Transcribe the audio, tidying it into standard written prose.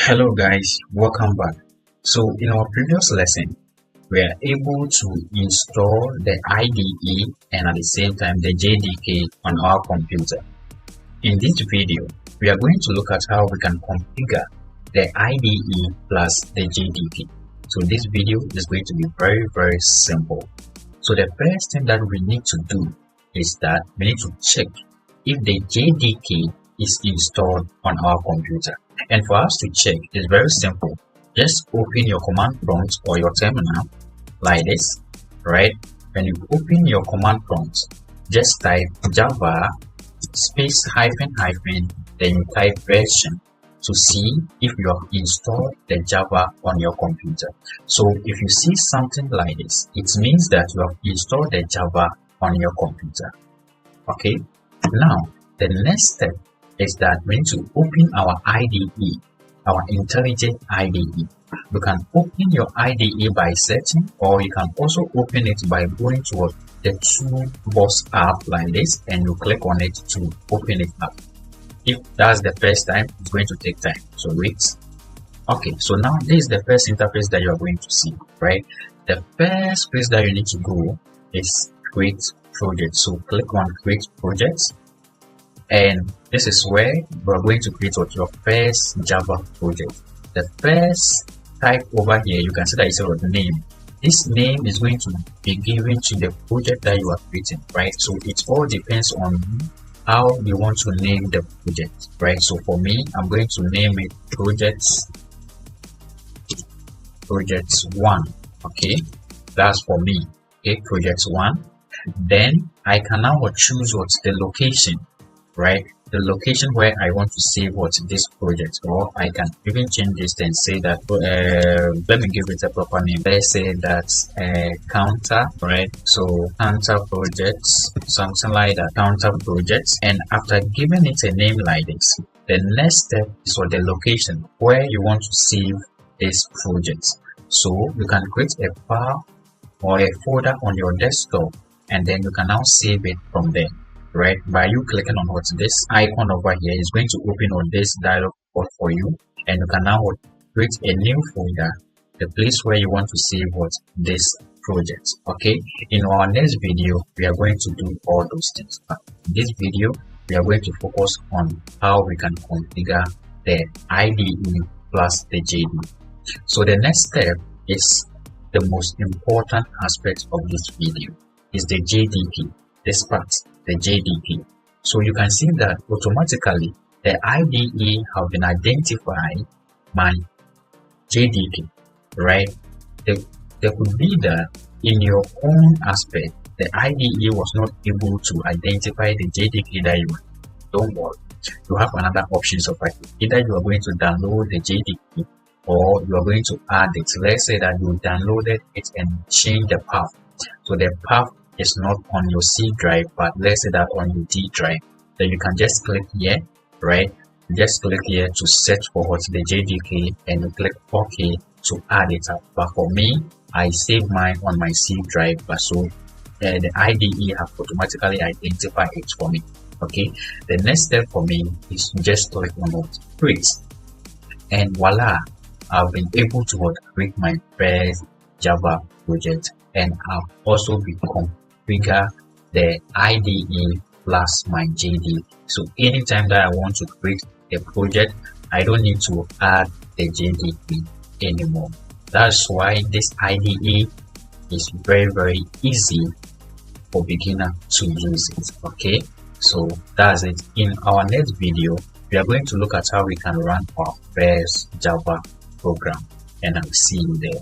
Hello guys, welcome back. So in our previous lesson, we are able to install the IDE and at the same time the JDK on our computer. In this video, we are going to look at how we can configure the IDE plus the JDK. So this video is going to be very simple. So the first thing that we need to do is that we need to check if the JDK is installed on our computer. And for us to check, it's very simple. Just open your command prompt or your terminal like this, right? When you open your command prompt, just type java space hyphen hyphen, then you type version to see if you have installed the Java on your computer. So if you see something like this, it means that you have installed the Java on your computer. Okay, now the next step is that we need to open our IDE, our IntelliJ IDE. You can open your IDE by searching, or you can also open it by going to the toolbox app like this and you click on it to open it up. If that's the first time, it's going to take time, so wait. Okay, so now this is the first interface that you are going to see, right? The first place that you need to go is create project. So click on create projects, and this is where we are going to create your first Java project. The first type over here, you can see that it's a name. This name is going to be given to the project that you are creating, right? So it all depends on how you want to name the project, right? So for me, I'm going to name it projects 1. Okay, that's for me. Okay, projects 1. Then I can now choose what's the location, right? The location where I want to save this project, or I can even change this and say that let me give it a proper name. Let's say that's counter, right? So counter projects, something like that, counter projects. And after giving it a name like this, the next step is for the location where you want to save this project. So you can create a file or a folder on your desktop, and then you can now save it from there, right? By you clicking on this icon over here, is going to open on this dialog box for you, and you can now create a new folder, the place where you want to save this project. Okay, in our next video we are going to do all those things, but in this video we are going to focus on how we can configure the IDE plus the JDK. So the next step is the most important aspect of this video, is the JDK. This part, the JDK. So you can see that automatically the IDE have been identified my JDK, right? There could be that in your own aspect, the IDE was not able to identify the JDK that you want. Don't worry, you have another options of it. Either you are going to download the JDK, or you are going to add it. Let's say that you downloaded it and change the path. So the path is not on your C drive, but let's say that on your D drive. Then you can just click here, right? Just click here to search for the JDK, and you click OK to add it up. But for me, I save mine on my C drive, but so the IDE have automatically identified it for me. Okay, the next step for me is just click on create, and voila, I've been able to create my first Java project, and I've also become configure the IDE plus my JDK. So anytime that I want to create a project, I don't need to add the JDK anymore. That's why this IDE is very easy for beginner to use it. Okay, so that's it. In our next video, we are going to look at how we can run our first Java program, and I'll see you there.